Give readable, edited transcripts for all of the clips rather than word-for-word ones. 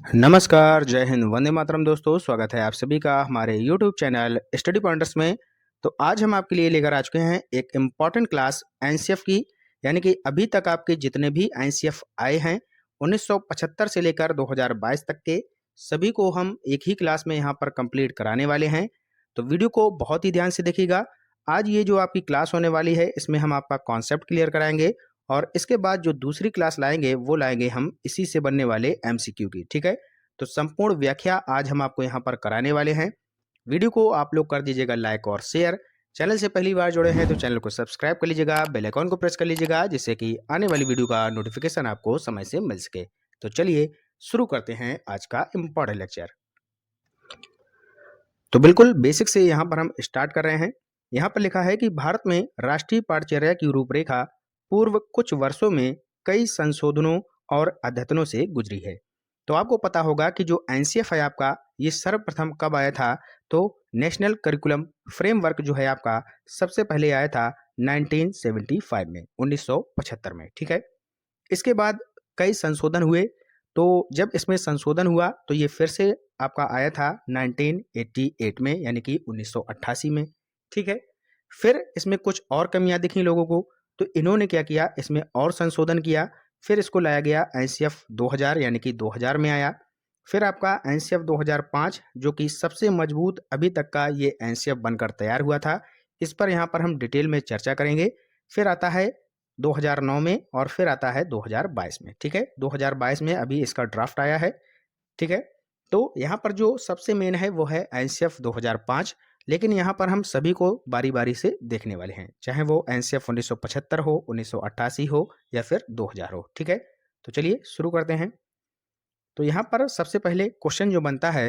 नमस्कार, जय हिंद, वंदे मातरम दोस्तों। स्वागत है आप सभी का हमारे यूट्यूब चैनल स्टडी पॉइंटर्स में। तो आज हम आपके लिए लेकर आ चुके हैं एक इम्पॉर्टेंट क्लास एनसीएफ की, यानी कि अभी तक आपके जितने भी एनसीएफ आए हैं 1975 से लेकर 2022 तक के सभी को हम एक ही क्लास में यहाँ पर कंप्लीट कराने वाले हैं। तो वीडियो को बहुत ही ध्यान से देखिएगा। आज ये जो आपकी क्लास होने वाली है इसमें हम आपका कॉन्सेप्ट क्लियर कराएंगे और इसके बाद जो दूसरी क्लास लाएंगे वो लाएंगे हम इसी से बनने वाले एमसीक्यू की। ठीक है, तो संपूर्ण व्याख्या आज हम आपको यहाँ पर कराने वाले हैं। वीडियो को आप लोग कर दीजिएगा लाइक और शेयर। चैनल से पहली बार जुड़े हैं तो चैनल को सब्सक्राइब कर लीजिएगा, बेल आइकॉन को प्रेस कर लीजिएगा, जिससे कि आने वाली वीडियो का नोटिफिकेशन आपको समय से मिल सके। तो चलिए शुरू करते हैं आज का इम्पोर्टेंट लेक्चर। तो बिल्कुल बेसिक से यहाँ पर हम स्टार्ट कर रहे हैं। यहाँ पर लिखा है कि भारत में राष्ट्रीय पाठ्यचर्या की रूपरेखा पूर्व कुछ वर्षों में कई संशोधनों और अद्यतनों से गुजरी है। तो आपको पता होगा कि जो एनसीएफ है आपका, ये सर्वप्रथम कब आया था? तो नेशनल करिकुलम फ्रेमवर्क जो है आपका सबसे पहले आया था 1975 में, 1975 में। ठीक है, इसके बाद कई संशोधन हुए। तो जब इसमें संशोधन हुआ तो ये फिर से आपका आया था 1988 में, यानी कि 1988 में। ठीक है, फिर इसमें कुछ और कमियां दिखी लोगों को, तो इन्होंने क्या किया, इसमें और संशोधन किया। फिर इसको लाया गया एनसीएफ 2000, यानी कि 2000 में आया। फिर आपका एनसीएफ 2005 जो कि सबसे मजबूत अभी तक का ये एनसीएफ बनकर तैयार हुआ था। इस पर यहाँ पर हम डिटेल में चर्चा करेंगे। फिर आता है 2009 में और फिर आता है 2022 में। ठीक है, 2022 में अभी इसका ड्राफ्ट आया है। ठीक है, तो यहाँ पर जो सबसे मेन है वो है एनसीएफ 2005, लेकिन यहाँ पर हम सभी को बारी बारी से देखने वाले हैं, चाहे वो एनसीएफ 1975 हो, 1988 हो या फिर 2000 हो। ठीक है, तो चलिए शुरू करते हैं। तो यहाँ पर सबसे पहले क्वेश्चन जो बनता है,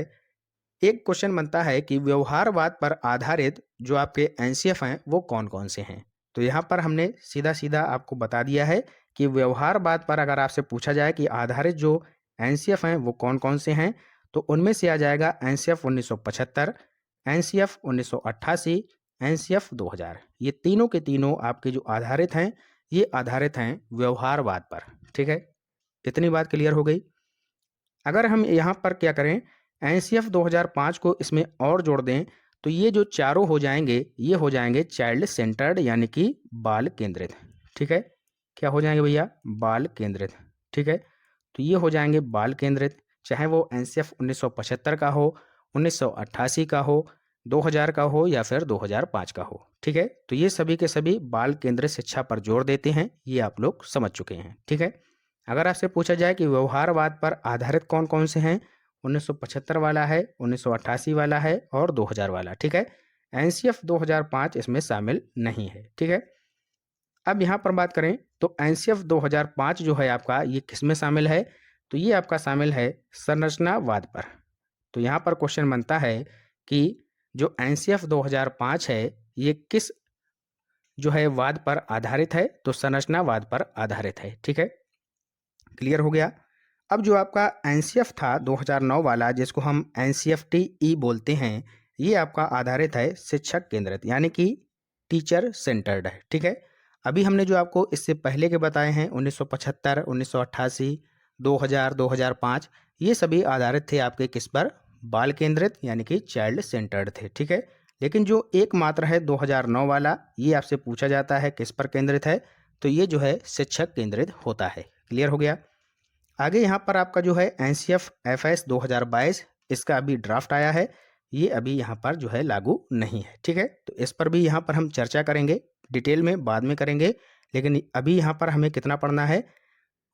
एक क्वेश्चन बनता है कि व्यवहारवाद पर आधारित जो आपके एनसीएफ हैं वो कौन कौन से हैं। तो यहाँ पर हमने सीधा सीधा आपको बता दिया है कि व्यवहारवाद पर अगर आपसे पूछा जाए कि आधारित जो एनसीएफ हैं वो कौन कौन से हैं, तो उनमें से आ जाएगा एनसीएफ 1975, एनसीएफ 1988, एनसीएफ 2000। ये तीनों के तीनों आपके जो आधारित हैं, ये आधारित हैं व्यवहारवाद पर। ठीक है, इतनी बात क्लियर हो गई। अगर हम यहाँ पर क्या करें, एनसीएफ 2005 को इसमें और जोड़ दें, तो ये जो चारों हो जाएंगे ये हो जाएंगे चाइल्ड सेंटर्ड, यानी कि बाल केंद्रित। ठीक है, क्या हो जाएंगे भैया? बाल केंद्रित। ठीक है, तो ये हो जाएंगे बाल केंद्रित, चाहे वो एनसीएफ 1975 का हो, 1988 का हो, 2000 का हो या फिर 2005 का हो। ठीक है, तो ये सभी के सभी बाल केंद्रित शिक्षा पर जोर देते हैं, ये आप लोग समझ चुके हैं। ठीक है, अगर आपसे पूछा जाए कि व्यवहारवाद पर आधारित कौन कौन से हैं, 1975 वाला है, 1988 वाला है और 2000 वाला। ठीक है, एनसीएफ 2005 इसमें शामिल नहीं है। ठीक है, अब यहाँ पर बात करें तो एनसीएफ 2005 जो है आपका, ये किस में शामिल है? तो ये आपका शामिल है संरचनावाद पर। तो यहाँ पर क्वेश्चन बनता है कि जो एनसीएफ 2005 है ये किस जो है वाद पर आधारित है? तो संरचनावाद पर आधारित है। ठीक है, क्लियर हो गया। अब जो आपका एनसीएफ था 2009 वाला, जिसको हम एनसीएफटी बोलते हैं, ये आपका आधारित है शिक्षक केंद्रित, यानी कि टीचर सेंटर्ड है। ठीक है, अभी हमने जो आपको इससे पहले के बताए हैं 1975, 1988, 2000, 2005, ये सभी आधारित थे आपके किस पर? बाल केंद्रित, यानी कि चाइल्ड सेंटर्ड थे। ठीक है, लेकिन जो एकमात्र है 2009 वाला, ये आपसे पूछा जाता है किस पर केंद्रित है, तो ये जो है शिक्षक केंद्रित होता है। क्लियर हो गया। आगे यहाँ पर आपका जो है एनसीएफ एफएस 2022, इसका अभी ड्राफ्ट आया है, ये अभी यहाँ पर जो है लागू नहीं है। ठीक है, तो इस पर भी यहाँ पर हम चर्चा करेंगे, डिटेल में बाद में करेंगे, लेकिन अभी यहाँ पर हमें कितना पढ़ना है?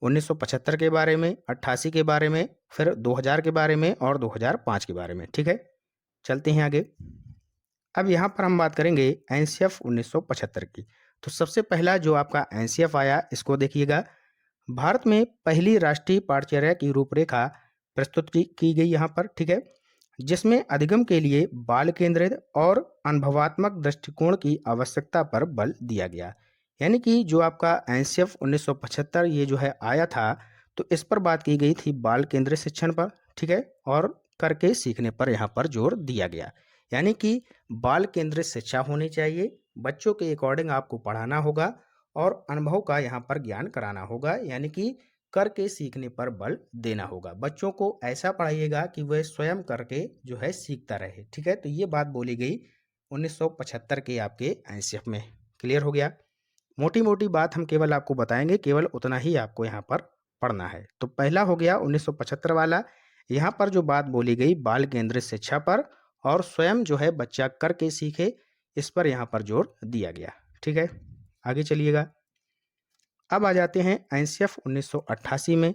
1975 के बारे में, 88 के बारे में, फिर 2000 के बारे में और 2005 के बारे में। ठीक है, चलते हैं आगे। अब यहाँ पर हम बात करेंगे एनसीएफ 1975 की। तो सबसे पहला जो आपका एनसीएफ आया, इसको देखिएगा। भारत में पहली राष्ट्रीय पाठ्यचर्या की रूपरेखा प्रस्तुत की गई यहाँ पर। ठीक है, जिसमें अधिगम के लिए बाल केंद्रित और अनुभवात्मक दृष्टिकोण की आवश्यकता पर बल दिया गया। यानी कि जो आपका एनसीएफ 1975 ये जो है आया था, तो इस पर बात की गई थी बाल केंद्रित शिक्षण पर। ठीक है, और करके सीखने पर यहाँ पर जोर दिया गया, यानी कि बाल केंद्रित शिक्षा होनी चाहिए, बच्चों के अकॉर्डिंग आपको पढ़ाना होगा और अनुभव का यहाँ पर ज्ञान कराना होगा, यानी कि करके सीखने पर बल देना होगा। बच्चों को ऐसा पढ़ाइएगा कि वह स्वयं करके जो है सीखता रहे। ठीक है, तो ये बात बोली गई 1975 के आपके एनसीएफ में। क्लियर हो गया। मोटी मोटी बात हम केवल आपको बताएंगे, केवल उतना ही आपको यहाँ पर पढ़ना है। तो पहला हो गया 1975 वाला। यहाँ पर जो बात बोली गई बाल केंद्रित शिक्षा पर और स्वयं जो है बच्चा करके सीखे, इस पर यहाँ पर जोर दिया गया। ठीक है, आगे चलिएगा। अब आ जाते हैं एनसीएफ 1988 में।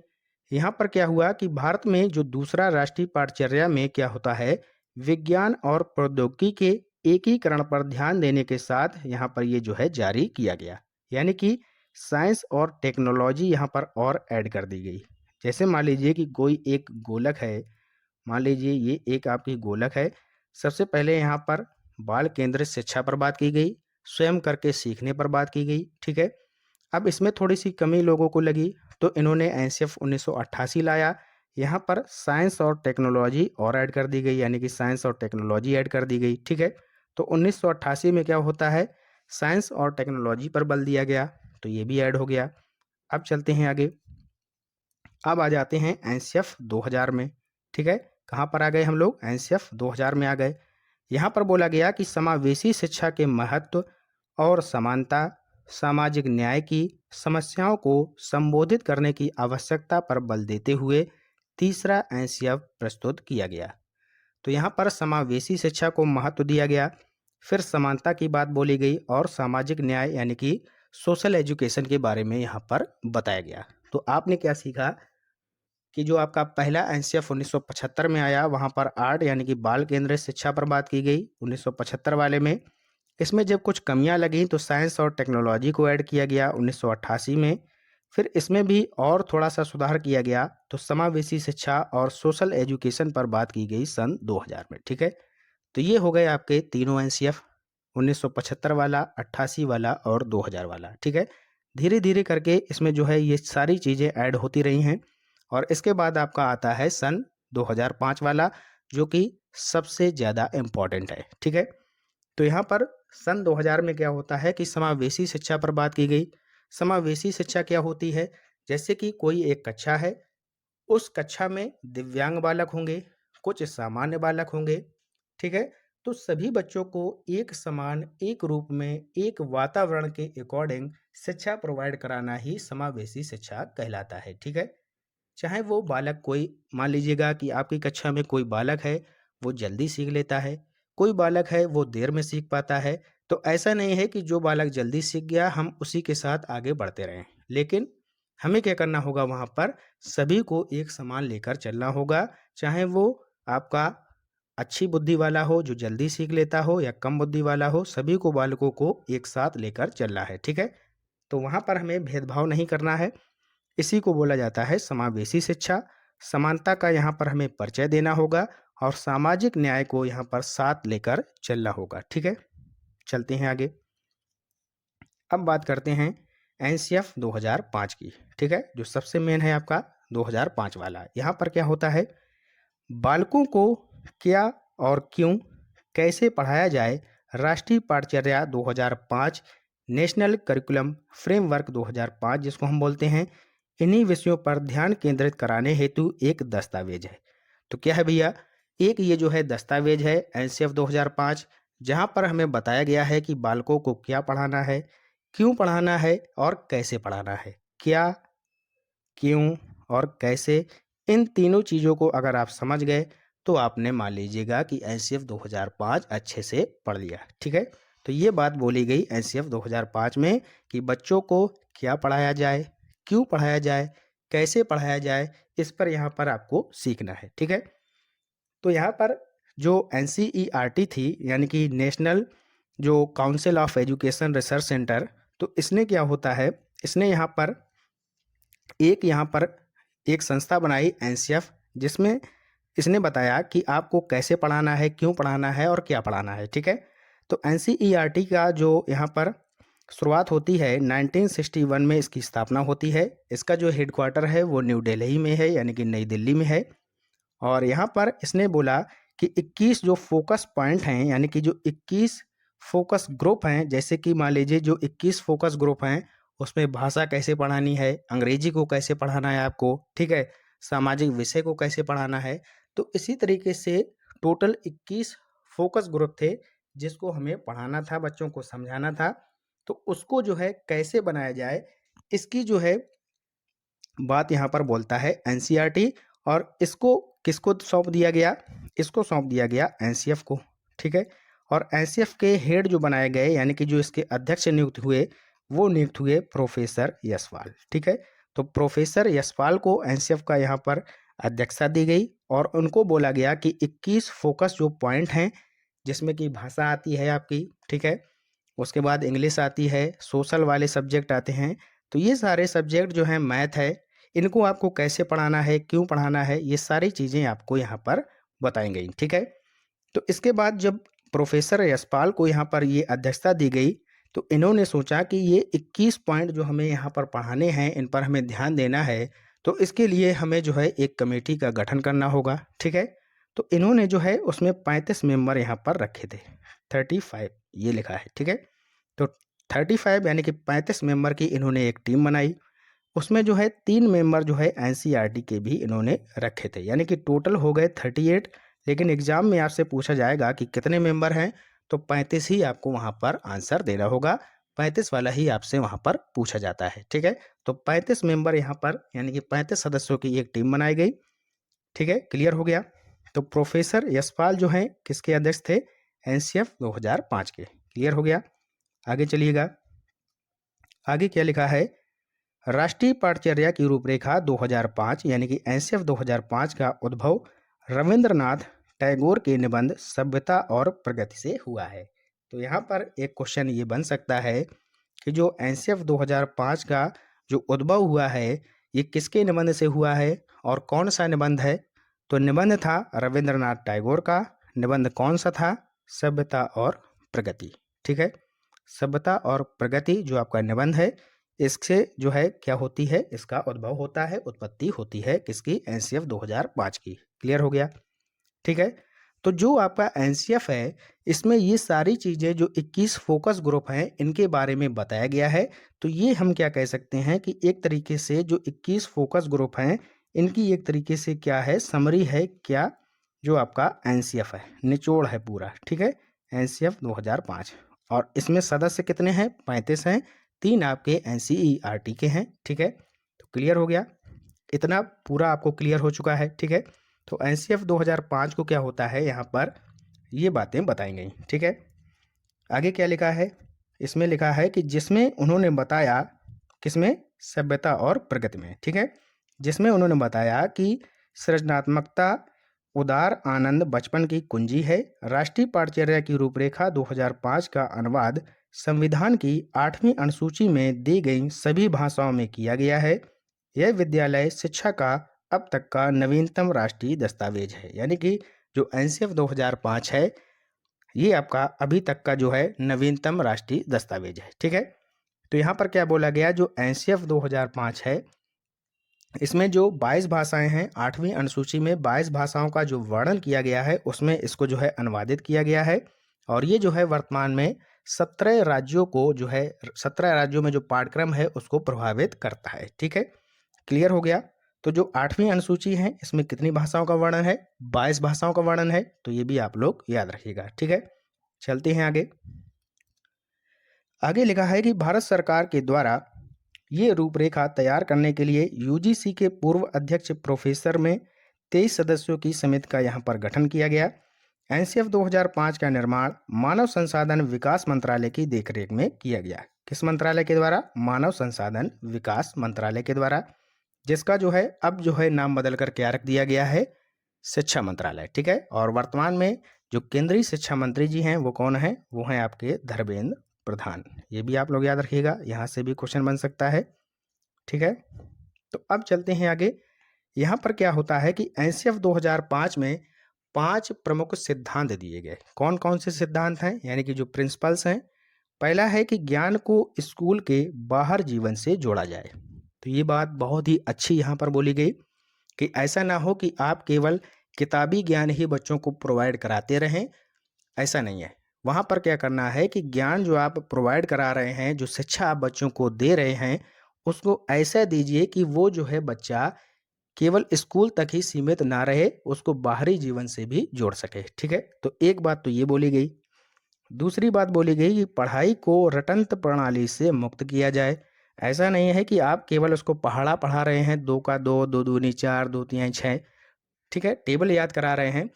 यहाँ पर क्या हुआ कि भारत में जो दूसरा राष्ट्रीय पाठचर्या में क्या होता है, विज्ञान और प्रौद्योगिकी के एकीकरण पर ध्यान देने के साथ यहाँ पर ये जो है जारी किया गया। यानी कि साइंस और टेक्नोलॉजी यहाँ पर और ऐड कर दी गई। जैसे मान लीजिए कि कोई एक गोलक है, मान लीजिए ये एक आपकी गोलक है। सबसे पहले यहाँ पर बाल केंद्रित शिक्षा पर बात की गई, स्वयं करके सीखने पर बात की गई। ठीक है, अब इसमें थोड़ी सी कमी लोगों को लगी तो इन्होंने एनसीएफ 1988 लाया। यहाँ पर साइंस और टेक्नोलॉजी और ऐड कर दी गई, यानी कि साइंस और टेक्नोलॉजी ऐड कर दी गई। ठीक है, तो 1988 में क्या होता है, साइंस और टेक्नोलॉजी पर बल दिया गया, तो ये भी ऐड हो गया। अब चलते हैं आगे। अब आ जाते हैं एनसीएफ 2000 में। ठीक है, कहाँ पर आ गए हम लोग, एनसीएफ 2000 में आ गए। यहाँ पर बोला गया कि समावेशी शिक्षा के महत्व और समानता, सामाजिक न्याय की समस्याओं को संबोधित करने की आवश्यकता पर बल देते हुए तीसरा एनसीएफ प्रस्तुत किया गया। तो यहाँ पर समावेशी शिक्षा को महत्व दिया गया, फिर समानता की बात बोली गई और सामाजिक न्याय यानी कि सोशल एजुकेशन के बारे में यहाँ पर बताया गया। तो आपने क्या सीखा कि जो आपका पहला एनसीएफ 1975 में आया, वहाँ पर आर्ट यानी कि बाल केंद्रित शिक्षा पर बात की गई 1975 वाले में। इसमें जब कुछ कमियां लगी तो साइंस और टेक्नोलॉजी को ऐड किया गया 1988 में। फिर इसमें भी और थोड़ा सा सुधार किया गया, तो समावेशी शिक्षा और सोशल एजुकेशन पर बात की गई सन 2000 में। ठीक है, तो ये हो गए आपके तीनों एनसीएफ, 1975 वाला, 88 वाला और 2000 वाला। ठीक है, धीरे धीरे करके इसमें जो है ये सारी चीज़ें ऐड होती रही हैं। और इसके बाद आपका आता है सन 2005 वाला, जो कि सबसे ज़्यादा इम्पॉर्टेंट है। ठीक है, तो यहाँ पर सन 2000 में क्या होता है कि समावेशी शिक्षा पर बात की गई। समावेशी शिक्षा क्या होती है, जैसे कि कोई एक कक्षा है, उस कक्षा में दिव्यांग बालक होंगे, कुछ सामान्य बालक होंगे। ठीक है, तो सभी बच्चों को एक समान, एक रूप में, एक वातावरण के अकॉर्डिंग शिक्षा प्रोवाइड कराना ही समावेशी शिक्षा कहलाता है। ठीक है, चाहे वो बालक कोई, मान लीजिएगा कि आपकी कक्षा में कोई बालक है वो जल्दी सीख लेता है, कोई बालक है वो देर में सीख पाता है। तो ऐसा नहीं है कि जो बालक जल्दी सीख गया हम उसी के साथ आगे बढ़ते रहें, लेकिन हमें क्या करना होगा, वहाँ पर सभी को एक समान लेकर चलना होगा। चाहे वो आपका अच्छी बुद्धि वाला हो जो जल्दी सीख लेता हो या कम बुद्धि वाला हो, सभी को, बालकों को एक साथ लेकर चलना है। ठीक है, तो वहाँ पर हमें भेदभाव नहीं करना है। इसी को बोला जाता है समावेशी शिक्षा। समानता का यहाँ पर हमें परिचय देना होगा और सामाजिक न्याय को यहाँ पर साथ लेकर चलना होगा। ठीक है, चलते हैं आगे। अब बात करते हैं एनसीएफ 2005 की। ठीक है, जो सबसे मेन है आपका 2005 वाला। यहाँ पर क्या होता है, बालकों को क्या और क्यों, कैसे पढ़ाया जाए, राष्ट्रीय पाठचर्या 2005, नेशनल करिकुलम फ्रेमवर्क 2005 जिसको हम बोलते हैं, इन्हीं विषयों पर ध्यान केंद्रित कराने हेतु एक दस्तावेज है। तो क्या है भैया, एक ये जो है दस्तावेज है एनसीएफ 2005, जहाँ पर हमें बताया गया है कि बालकों को क्या पढ़ाना है, क्यों पढ़ाना है और कैसे पढ़ाना है। क्या, क्यों और कैसे, इन तीनों चीज़ों को अगर आप समझ गए तो आपने मान लीजिएगा कि एनसीएफ 2005 अच्छे से पढ़ लिया। ठीक है, तो ये बात बोली गई एनसीएफ 2005 में कि बच्चों को क्या पढ़ाया जाए, क्यों पढ़ाया जाए, कैसे पढ़ाया जाए, इस पर यहाँ पर आपको सीखना है। ठीक है, तो यहाँ पर जो एनसीईआरटी थी, यानी कि नेशनल जो council of education research centre, तो इसने क्या होता है, इसने यहाँ पर एक संस्था बनाई एनसीएफ, जिसमें इसने बताया कि आपको कैसे पढ़ाना है, क्यों पढ़ाना है और क्या पढ़ाना है। ठीक है, तो एनसीईआरटी का जो यहाँ पर शुरुआत होती है 1961 में, इसकी स्थापना होती है। इसका जो हेडक्वार्टर है वो न्यू दिल्ली में है, यानी कि नई दिल्ली में है। और यहाँ पर इसने बोला कि 21 जो फोकस पॉइंट हैं, यानी कि जो 21 फोकस ग्रुप हैं, जैसे कि मान लीजिए जो 21 फोकस ग्रुप हैं उसमें भाषा कैसे पढ़ानी है, अंग्रेजी को कैसे पढ़ाना है आपको, ठीक है, सामाजिक विषय को कैसे पढ़ाना है। तो इसी तरीके से टोटल 21 फोकस ग्रुप थे जिसको हमें पढ़ाना था, बच्चों को समझाना था। तो उसको जो है कैसे बनाया जाए, इसकी जो है बात यहाँ पर बोलता है एनसीईआरटी। और इसको किसको सौंप दिया गया, इसको सौंप दिया गया एनसीएफ को, ठीक है। और एनसीएफ के हेड जो बनाए गए, यानी कि जो इसके अध्यक्ष नियुक्त हुए, वो नियुक्त हुए प्रोफेसर यशपाल, ठीक है। तो प्रोफेसर यशपाल को एनसीएफ का यहाँ पर अध्यक्षता दी गई और उनको बोला गया कि 21 फोकस जो पॉइंट हैं, जिसमें कि भाषा आती है आपकी, ठीक है, उसके बाद इंग्लिश आती है, सोशल वाले सब्जेक्ट आते हैं। तो ये सारे सब्जेक्ट जो हैं, मैथ है, इनको आपको कैसे पढ़ाना है, क्यों पढ़ाना है, ये सारी चीज़ें आपको यहाँ पर बताई गई, ठीक है। तो इसके बाद जब प्रोफेसर यशपाल को यहाँ पर ये अध्यक्षता दी गई, तो इन्होंने सोचा कि ये 21 पॉइंट जो हमें यहाँ पर पढ़ाने हैं, इन पर हमें ध्यान देना है। तो इसके लिए हमें जो है एक कमेटी का गठन करना होगा, ठीक है। तो इन्होंने जो है उसमें 35 मेंबर यहाँ पर रखे थे, 35 ये लिखा है, ठीक है। तो 35 यानी कि 35 मेंबर की इन्होंने एक टीम बनाई। उसमें जो है 3 मेंबर जो है एनसीईआरटी के भी इन्होंने रखे थे, यानी कि टोटल हो गए 38। लेकिन एग्जाम में आपसे पूछा जाएगा कि कितने मेंबर हैं, तो 35 ही आपको वहाँ पर आंसर देना होगा, 35 वाला ही आपसे वहाँ पर पूछा जाता है, ठीक है। तो 35 मेंबर यहाँ पर, यानी कि 35 सदस्यों की एक टीम बनाई गई, ठीक है, क्लियर हो गया। तो प्रोफेसर यशपाल जो हैं किसके अध्यक्ष थे, एनसीएफ 2005 के, क्लियर हो गया। आगे चलिएगा, आगे क्या लिखा है, राष्ट्रीय पाठचर्या की रूपरेखा 2005, यानी कि एनसीएफ 2005 का उद्भव रविंद्रनाथ टैगोर के निबंध सभ्यता और प्रगति से हुआ है। तो यहाँ पर एक क्वेश्चन ये बन सकता है कि जो एनसीएफ 2005 का जो उद्भव हुआ है, ये किसके निबंध से हुआ है और कौन सा निबंध है। तो निबंध था रविंद्रनाथ टैगोर का। निबंध कौन सा था, सभ्यता और प्रगति, ठीक है। सभ्यता और प्रगति जो आपका निबंध है, इससे जो है क्या होती है, इसका उद्भव होता है, उत्पत्ति होती है किसकी, एनसीएफ 2005 की, क्लियर हो गया, ठीक है। तो जो आपका एनसीएफ है, इसमें ये सारी चीज़ें जो 21 फोकस ग्रुप हैं, इनके बारे में बताया गया है। तो ये हम क्या कह सकते हैं कि एक तरीके से जो 21 फोकस ग्रुप हैं, इनकी एक तरीके से क्या है, समरी है क्या, जो आपका एनसीएफ है, निचोड़ है पूरा, ठीक है, एनसीएफ 2005। और इसमें सदस्य कितने हैं, 35 हैं, 3 आपके एनसीईआरटी के हैं, ठीक है। तो क्लियर हो गया, इतना पूरा आपको क्लियर हो चुका है, ठीक है। तो एनसीएफ 2005 को क्या होता है, यहाँ पर ये बातें बताई गई, ठीक है। आगे क्या लिखा है, इसमें लिखा है कि जिसमें उन्होंने बताया, किसमें, सभ्यता और प्रगति में, ठीक है, जिसमें उन्होंने बताया कि सृजनात्मकता उदार आनंद बचपन की कुंजी है। राष्ट्रीय पाठचर्या की रूपरेखा 2005 का अनुवाद संविधान की 8वीं अनुसूची में दी गई सभी भाषाओं में किया गया है। यह विद्यालय शिक्षा का अब तक का नवीनतम राष्ट्रीय दस्तावेज है, यानी कि जो एनसीएफ 2005 है, ये आपका अभी तक का जो है नवीनतम राष्ट्रीय दस्तावेज है, ठीक है। तो यहाँ पर क्या बोला गया, जो एनसीएफ 2005 है, इसमें जो 22 भाषाएं हैं, 8वीं अनुसूची में 22 भाषाओं का जो वर्णन किया गया है, उसमें इसको जो है अनुवादित किया गया है। और ये जो है वर्तमान में 17 राज्यों को जो है, 17 राज्यों में जो पाठ्यक्रम है उसको प्रभावित करता है, ठीक है, क्लियर हो गया। तो जो 8वीं अनुसूची है, इसमें कितनी भाषाओं का वर्णन है, 22 भाषाओं का वर्णन है। तो ये भी आप लोग याद रखिएगा, ठीक है। चलते हैं आगे, आगे लिखा है कि भारत सरकार के द्वारा ये रूपरेखा तैयार करने के लिए यूजीसी के पूर्व अध्यक्ष प्रोफेसर में 23 सदस्यों की समिति का यहाँ पर गठन किया गया। एनसीएफ 2005 का निर्माण मानव संसाधन विकास मंत्रालय की देखरेख में किया गया। किस मंत्रालय के द्वारा, मानव संसाधन विकास मंत्रालय के द्वारा, जिसका जो है अब जो है नाम बदल कर क्या रख दिया गया है, शिक्षा मंत्रालय, ठीक है। और वर्तमान में जो केंद्रीय शिक्षा मंत्री जी हैं वो कौन है, वो हैं आपके धर्मेंद्र प्रधान। ये भी आप लोग याद रखिएगा, यहाँ से भी क्वेश्चन बन सकता है, ठीक है। तो अब चलते हैं आगे, यहाँ पर क्या होता है कि एनसीएफ 2005 में 5 प्रमुख सिद्धांत दिए गए। कौन कौन से सिद्धांत हैं, यानी कि जो प्रिंसिपल्स हैं। पहला है कि ज्ञान को स्कूल के बाहर जीवन से जोड़ा जाए। तो ये बात बहुत ही अच्छी यहाँ पर बोली गई कि ऐसा ना हो कि आप केवल किताबी ज्ञान ही बच्चों को प्रोवाइड कराते रहें, ऐसा नहीं है। वहाँ पर क्या करना है कि ज्ञान जो आप प्रोवाइड करा रहे हैं, जो शिक्षा आप बच्चों को दे रहे हैं, उसको ऐसा दीजिए कि वो जो है बच्चा केवल स्कूल तक ही सीमित ना रहे, उसको बाहरी जीवन से भी जोड़ सके। ठीक है, तो एक बात तो ये बोली गई। दूसरी बात बोली गई कि पढ़ाई को रटंत प्रणाली से मुक्त किया जाए। ऐसा नहीं है कि आप केवल उसको पहाड़ा पढ़ा रहे हैं, 2 का 2, 2 दूनी 4, 2 तिहाई 6, ठीक है, टेबल याद करा रहे हैं।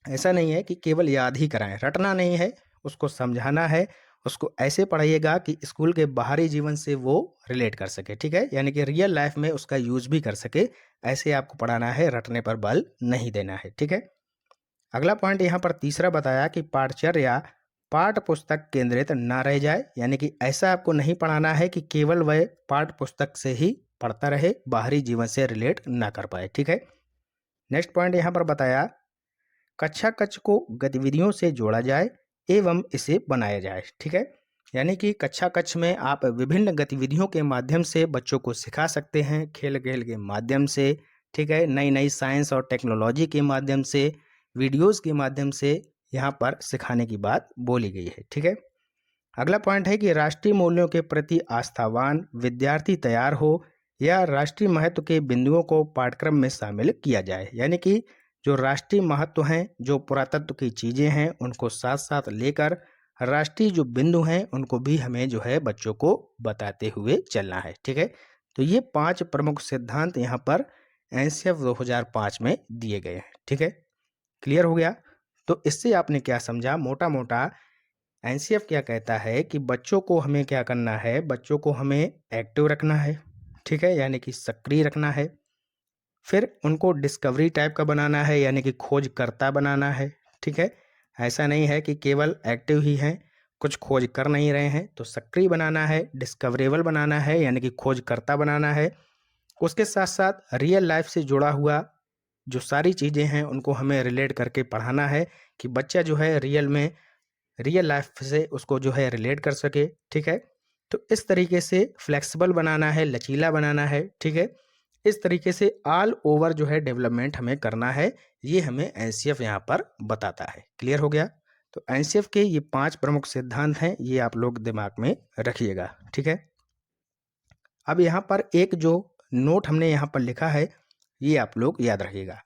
ऐसा नहीं है कि केवल याद ही कराएं, रटना नहीं है, उसको समझाना है। उसको ऐसे पढ़ाइएगा कि स्कूल के बाहरी जीवन से वो रिलेट कर सके। ठीक है, यानी कि रियल लाइफ में उसका यूज भी कर सके। ऐसे आपको पढ़ाना है, रटने पर बल नहीं देना है। ठीक है, अगला पॉइंट यहाँ पर तीसरा बताया कि पाठचर्या पाठ्य पुस्तक केंद्रित ना रह जाए, यानी कि ऐसा आपको नहीं पढ़ाना है कि केवल वह पाठ्य पुस्तक से ही पढ़ता रहे, बाहरी जीवन से रिलेट ना कर पाए। ठीक है, नेक्स्ट पॉइंट यहाँ पर बताया कक्षा कक्ष को गतिविधियों से जोड़ा जाए एवं इसे बनाया जाए। ठीक है, यानी कि कक्षा कक्ष में आप विभिन्न गतिविधियों के माध्यम से बच्चों को सिखा सकते हैं, खेल खेल के माध्यम से। ठीक है, नई नई साइंस और टेक्नोलॉजी के माध्यम से, वीडियोस के माध्यम से यहाँ पर सिखाने की बात बोली गई है। ठीक है, अगला पॉइंट है कि राष्ट्रीय मूल्यों के प्रति आस्थावान विद्यार्थी तैयार हो या राष्ट्रीय महत्व के बिंदुओं को पाठ्यक्रम में शामिल किया जाए, यानी कि जो राष्ट्रीय महत्व हैं, जो पुरातत्व की चीज़ें हैं, उनको साथ साथ लेकर राष्ट्रीय जो बिंदु हैं उनको भी हमें जो है बच्चों को बताते हुए चलना है। ठीक है, तो ये 5 प्रमुख सिद्धांत यहाँ पर एनसीएफ 2005 में दिए गए हैं। ठीक है, क्लियर हो गया? तो इससे आपने क्या समझा? मोटा मोटा एनसीएफ क्या कहता है कि बच्चों को हमें क्या करना है, बच्चों को हमें एक्टिव रखना है। ठीक है, यानी कि सक्रिय रखना है। फिर उनको डिस्कवरी टाइप का बनाना है, यानी कि खोजकर्ता बनाना है। ठीक है, ऐसा नहीं है कि केवल एक्टिव ही हैं, कुछ खोज कर नहीं रहे हैं, तो सक्रिय बनाना है, डिस्कवरेबल बनाना है, यानी कि खोजकर्ता बनाना है। उसके साथ साथ रियल लाइफ से जुड़ा हुआ जो सारी चीज़ें हैं उनको हमें रिलेट करके पढ़ाना है कि बच्चा जो है रियल लाइफ से उसको जो है रिलेट कर सके। ठीक है, तो इस तरीके से फ्लेक्सिबल बनाना है, लचीला बनाना है। ठीक है, इस तरीके से ऑल ओवर जो है डेवलपमेंट हमें करना है, ये हमें एनसीएफ यहाँ पर बताता है। क्लियर हो गया? तो एनसीएफ के ये 5 प्रमुख सिद्धांत हैं, ये आप लोग दिमाग में रखिएगा। ठीक है, अब यहाँ पर एक जो नोट हमने यहाँ पर लिखा है, ये आप लोग याद रखिएगा।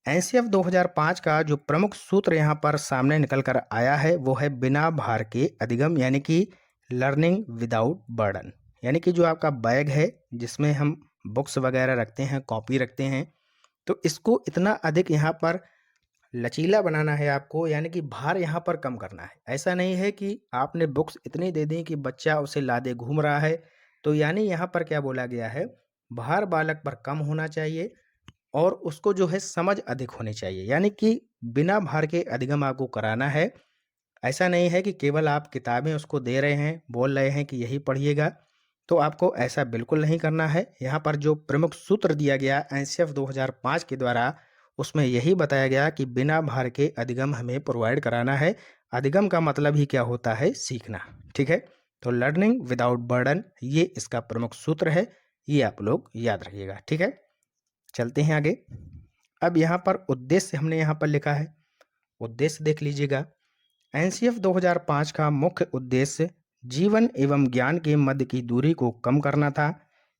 एनसीएफ 2005 का जो प्रमुख सूत्र यहाँ पर सामने निकल कर आया है वो है बिना भार के अधिगम, यानी कि लर्निंग विदाउट बर्डन। यानी कि जो आपका बैग है जिसमें हम बुक्स वगैरह रखते हैं, कॉपी रखते हैं, तो इसको इतना अधिक यहाँ पर लचीला बनाना है आपको, यानी कि भार यहाँ पर कम करना है। ऐसा नहीं है कि आपने बुक्स इतनी दे दी कि बच्चा उसे लादे घूम रहा है। तो यानी यहाँ पर क्या बोला गया है, भार बालक पर कम होना चाहिए और उसको जो है समझ अधिक होनी चाहिए, यानी कि बिना भार के अधिगम आपको कराना है। ऐसा नहीं है कि केवल आप किताबें उसको दे रहे हैं, बोल रहे हैं कि यही पढ़िएगा, तो आपको ऐसा बिल्कुल नहीं करना है। यहाँ पर जो प्रमुख सूत्र दिया गया एनसीएफ 2005 के द्वारा, उसमें यही बताया गया कि बिना भार के अधिगम हमें प्रोवाइड कराना है। अधिगम का मतलब ही क्या होता है, सीखना। ठीक है, तो लर्निंग विदाउट बर्डन, ये इसका प्रमुख सूत्र है, ये आप लोग याद रखिएगा। ठीक है, चलते हैं आगे। अब यहाँ पर उद्देश्य हमने यहाँ पर लिखा है, उद्देश्य देख लीजिएगा। एनसीएफ 2005 का मुख्य उद्देश्य जीवन एवं ज्ञान के मध्य की दूरी को कम करना था।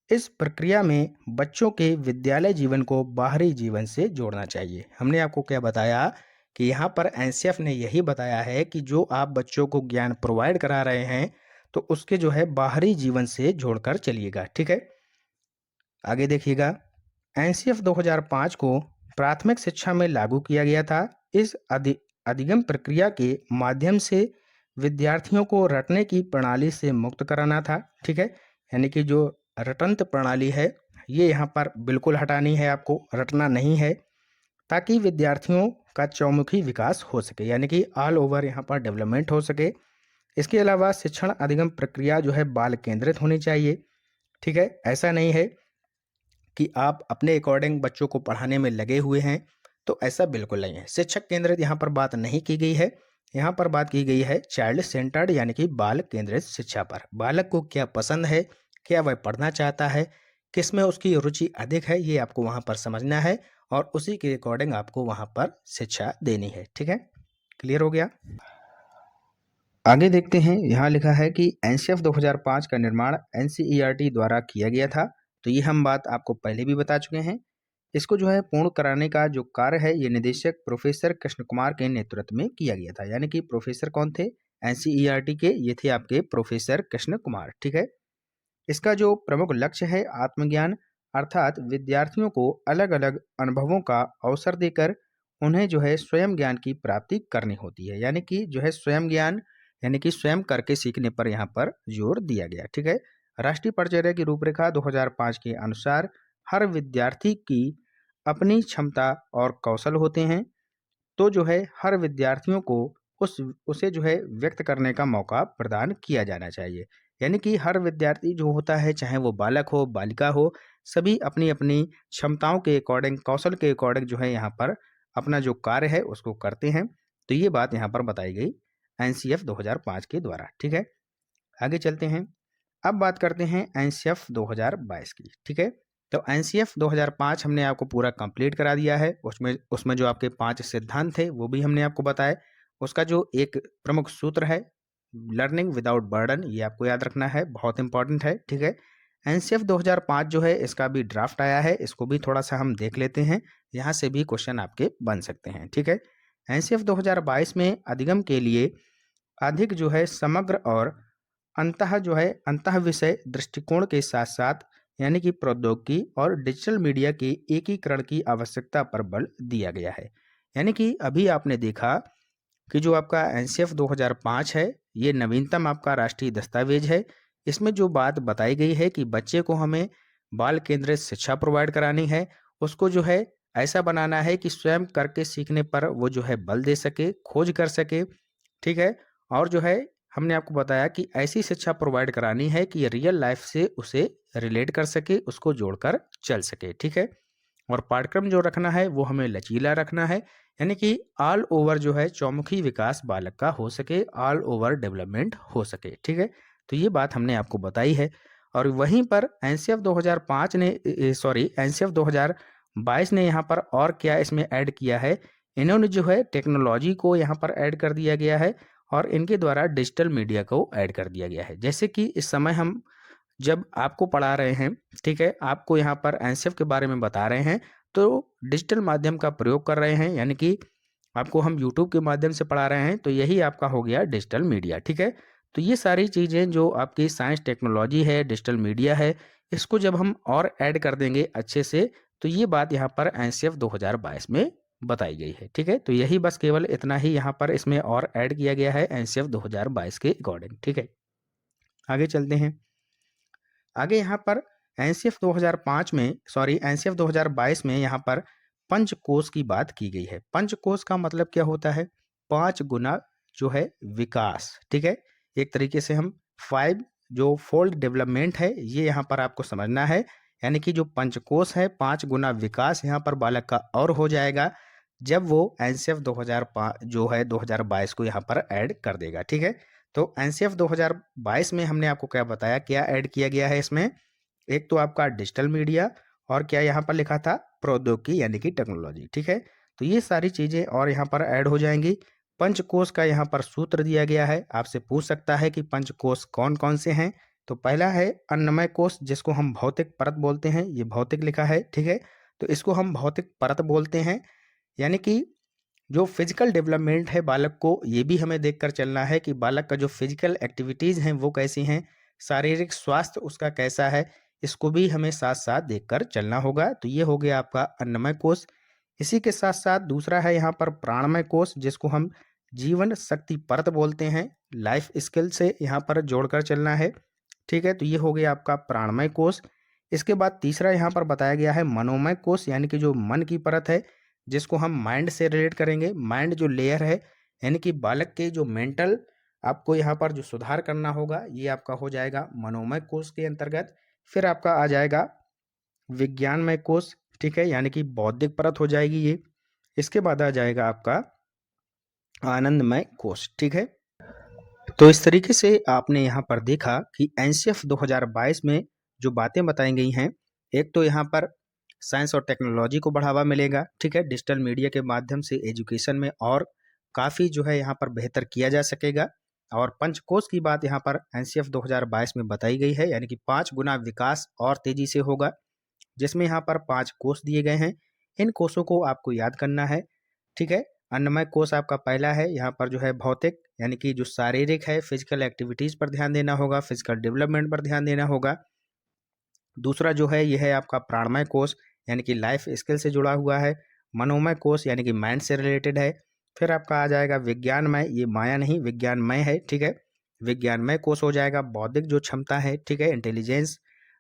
इस प्रक्रिया में बच्चों के विद्यालय जीवन को बाहरी जीवन से जोड़ना चाहिए। हमने आपको क्या बताया कि यहाँ पर एनसीएफ ने यही बताया है कि जो आप बच्चों को ज्ञान प्रोवाइड करा रहे हैं तो उसके जो है बाहरी जीवन से जोड़कर चलिएगा। ठीक है, आगे देखिएगा। एनसीएफ 2005 को प्राथमिक शिक्षा में लागू किया गया था। इस अधिगम प्रक्रिया के माध्यम से विद्यार्थियों को रटने की प्रणाली से मुक्त कराना था। ठीक है, यानी कि जो रटंत प्रणाली है ये यहाँ पर बिल्कुल हटानी है, आपको रटना नहीं है, ताकि विद्यार्थियों का चौमुखी विकास हो सके, यानी कि ऑल ओवर यहाँ पर डेवलपमेंट हो सके। इसके अलावा शिक्षण अधिगम प्रक्रिया जो है बाल केंद्रित होनी चाहिए। ठीक है, ऐसा नहीं है कि आप अपने अकॉर्डिंग बच्चों को पढ़ाने में लगे हुए हैं, तो ऐसा बिल्कुल नहीं है। शिक्षक केंद्रित यहाँ पर बात नहीं की गई है, यहाँ पर बात की गई है चाइल्ड सेंटर्ड, यानी कि बाल केंद्रित शिक्षा पर। बालक को क्या पसंद है, क्या वह पढ़ना चाहता है, किस में उसकी रुचि अधिक है, ये आपको वहाँ पर समझना है और उसी के अकॉर्डिंग आपको वहाँ पर शिक्षा देनी है। ठीक है, क्लियर हो गया? आगे देखते हैं, यहाँ लिखा है कि एनसीएफ 2005 का निर्माण एनसीईआरटी द्वारा किया गया था। तो ये हम बात आपको पहले भी बता चुके हैं। इसको जो है पूर्ण कराने का जो कार्य है ये निदेशक प्रोफेसर कृष्ण कुमार के नेतृत्व में किया गया था। यानी कि प्रोफेसर कौन थे एनसीईआरटी के? ये थे आपके प्रोफेसर कृष्ण कुमार। ठीक है। इसका जो प्रमुख लक्ष्य है आत्मज्ञान, अर्थात विद्यार्थियों को अलग अलग अनुभवों का अवसर देकर उन्हें जो है स्वयं ज्ञान की प्राप्ति करनी होती है। यानी कि जो है स्वयं ज्ञान, यानी कि स्वयं करके सीखने पर यहाँ पर जोर दिया गया। ठीक है। राष्ट्रीय पाठ्यचर्या की रूपरेखा 2005 के अनुसार हर विद्यार्थी की अपनी क्षमता और कौशल होते हैं। तो जो है हर विद्यार्थियों को उसे जो है व्यक्त करने का मौका प्रदान किया जाना चाहिए। यानी कि हर विद्यार्थी जो होता है, चाहे वो बालक हो बालिका हो, सभी अपनी अपनी क्षमताओं के अकॉर्डिंग, कौशल के अकॉर्डिंग जो है यहाँ पर अपना जो कार्य है उसको करते हैं। तो ये बात यहाँ पर बताई गई एनसीएफ 2005 के द्वारा। ठीक है। आगे चलते हैं। अब बात करते हैं एनसीएफ 2022 की। ठीक है। तो एनसीएफ 2005 हमने आपको पूरा कंप्लीट करा दिया है। उसमें उसमें जो आपके 5 सिद्धांत थे वो भी हमने आपको बताए। उसका जो एक प्रमुख सूत्र है लर्निंग विदाउट बर्डन, ये आपको याद रखना है, बहुत इंपॉर्टेंट है। ठीक है। एनसीएफ 2005 जो है इसका भी ड्राफ्ट आया है, इसको भी थोड़ा सा हम देख लेते हैं। यहाँ से भी क्वेश्चन आपके बन सकते हैं। ठीक है। एनसीएफ 2022 में अधिगम के लिए अधिक जो है समग्र और अंतः विषय दृष्टिकोण के साथ साथ यानी कि प्रौद्योगिकी और डिजिटल मीडिया के एकीकरण की आवश्यकता पर बल दिया गया है। यानी कि अभी आपने देखा कि जो आपका एनसीएफ 2005 है ये नवीनतम आपका राष्ट्रीय दस्तावेज है। इसमें जो बात बताई गई है कि बच्चे को हमें बाल केंद्रित शिक्षा प्रोवाइड करानी है, उसको जो है ऐसा बनाना है कि स्वयं करके सीखने पर वो जो है बल दे सके, खोज कर सके। ठीक है। और जो है हमने आपको बताया कि ऐसी शिक्षा प्रोवाइड करानी है कि रियल लाइफ से उसे रिलेट कर सके, उसको जोड़कर चल सके। ठीक है। और पाठ्यक्रम जो रखना है वो हमें लचीला रखना है, यानी कि ऑल ओवर जो है चौमुखी विकास बालक का हो सके, ऑल ओवर डेवलपमेंट हो सके। ठीक है। तो ये बात हमने आपको बताई है। और वहीं पर एनसीएफ 2005 ने एनसीएफ 2022 ने यहाँ पर और क्या इसमें ऐड किया है, इन्होंने जो है टेक्नोलॉजी को यहाँ पर ऐड कर दिया गया है और इनके द्वारा डिजिटल मीडिया को ऐड कर दिया गया है। जैसे कि इस समय हम जब आपको पढ़ा रहे हैं, ठीक है, आपको यहाँ पर एनसीएफ के बारे में बता रहे हैं, तो डिजिटल माध्यम का प्रयोग कर रहे हैं, यानी कि आपको हम यूट्यूब के माध्यम से पढ़ा रहे हैं, तो यही आपका हो गया डिजिटल मीडिया। ठीक है। तो ये सारी चीज़ें जो आपकी साइंस टेक्नोलॉजी है, डिजिटल मीडिया है, इसको जब हम और ऐड कर देंगे अच्छे से, तो ये बात यहाँ पर एनसीएफ 2022 में बताई गई है। ठीक है। तो यही बस केवल इतना ही यहाँ पर इसमें और ऐड किया गया है एनसीएफ 2022 के अकॉर्डिंग। ठीक है। आगे चलते हैं। आगे यहाँ पर एनसीएफ 2022 में यहाँ पर पंचकोश की बात की गई है। पंचकोश का मतलब क्या होता है? 5 गुना जो है विकास। ठीक है। एक तरीके से हम 5 जो फोल्ड डेवलपमेंट है ये यहाँ पर आपको समझना है। यानी कि जो पंचकोश है 5 गुना विकास यहाँ पर बालक का और हो जाएगा जब वो एनसीएफ 2005 जो है 2022 को यहाँ पर ऐड कर देगा। ठीक है। तो एनसीएफ 2022 में हमने आपको क्या बताया, क्या ऐड किया गया है इसमें? एक तो आपका डिजिटल मीडिया और क्या यहाँ पर लिखा था प्रौद्योगिकी यानी कि टेक्नोलॉजी। ठीक है। तो ये सारी चीज़ें और यहाँ पर ऐड हो जाएंगी। पंचकोश का यहाँ पर सूत्र दिया गया है, आपसे पूछ सकता है कि पंचकोश कौन कौन से हैं। तो पहला है अन्नमय कोश, जिसको हम भौतिक परत बोलते हैं, ये भौतिक लिखा है। ठीक है। तो इसको हम भौतिक परत बोलते हैं। यानी कि जो फिजिकल डेवलपमेंट है बालक को, ये भी हमें देखकर चलना है कि बालक का जो फिजिकल एक्टिविटीज़ हैं वो कैसी हैं, शारीरिक स्वास्थ्य उसका कैसा है, इसको भी हमें साथ साथ देखकर चलना होगा। तो ये हो गया आपका अन्नमय कोश। इसी के साथ साथ दूसरा है यहाँ पर प्राणमय कोश, जिसको हम जीवन शक्ति परत बोलते हैं। लाइफ स्किल से यहाँ पर जोड़कर चलना है। ठीक है। तो ये हो गया आपका प्राणमय कोश। इसके बाद तीसरा यहाँ पर बताया गया है मनोमय कोश, यानी कि जो मन की परत है, जिसको हम माइंड से रिलेट करेंगे। माइंड जो लेयर है, यानी कि बालक के जो मेंटल आपको यहाँ पर जो सुधार करना होगा, ये आपका हो जाएगा मनोमय कोश के अंतर्गत। फिर आपका आ जाएगा विज्ञानमय कोश। ठीक है। यानी कि बौद्धिक परत हो जाएगी ये। इसके बाद आ जाएगा आपका आनंदमय कोश। ठीक है। तो इस तरीके से आपने यहाँ पर देखा कि एनसीएफ 2022 में जो बातें बताई गई हैं, एक तो यहाँ पर साइंस और टेक्नोलॉजी को बढ़ावा मिलेगा। ठीक है। डिजिटल मीडिया के माध्यम से एजुकेशन में और काफ़ी जो है यहाँ पर बेहतर किया जा सकेगा। और पंचकोश की बात यहाँ पर एनसीएफ 2022 में बताई गई है, यानी कि 5 गुना विकास और तेजी से होगा, जिसमें यहाँ पर 5 कोष दिए गए हैं। इन कोषों को आपको याद करना है, ठीक है। अन्नमय कोष आपका पहला है, यहाँ पर जो है भौतिक यानी कि जो शारीरिक है, फिजिकल एक्टिविटीज पर ध्यान देना होगा, फिजिकल डेवलपमेंट पर ध्यान देना होगा। दूसरा जो है यह है आपका प्राणमय कोष, यानी कि लाइफ स्किल से जुड़ा हुआ है। मनोमय कोष यानी कि माइंड से रिलेटेड है। फिर आपका आ जाएगा विज्ञानमय, ये माया नहीं विज्ञानमय है, ठीक है। विज्ञानमय कोष हो जाएगा बौद्धिक जो क्षमता है, ठीक है, इंटेलिजेंस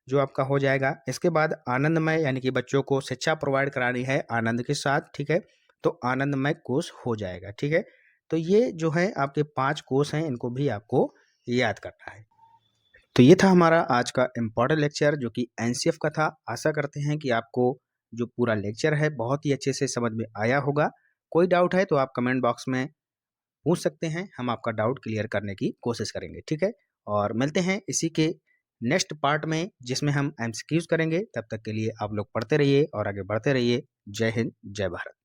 जो आपका हो जाएगा। इसके बाद आनंदमय यानी कि बच्चों को शिक्षा प्रोवाइड करानी है आनंद के साथ, ठीक है, तो आनंदमय कोष हो जाएगा, ठीक है। तो ये जो है आपके 5 कोष हैं, इनको भी आपको याद करना है। तो ये था हमारा आज का इम्पोर्टेंट लेक्चर जो कि एनसीएफ का था। आशा करते हैं कि आपको जो पूरा लेक्चर है बहुत ही अच्छे से समझ में आया होगा। कोई डाउट है तो आप कमेंट बॉक्स में पूछ सकते हैं, हम आपका डाउट क्लियर करने की कोशिश करेंगे, ठीक है। और मिलते हैं इसी के नेक्स्ट पार्ट में जिसमें हम एमसीक्यूज करेंगे। तब तक के लिए आप लोग पढ़ते रहिए और आगे बढ़ते रहिए। जय हिंद, जय भारत।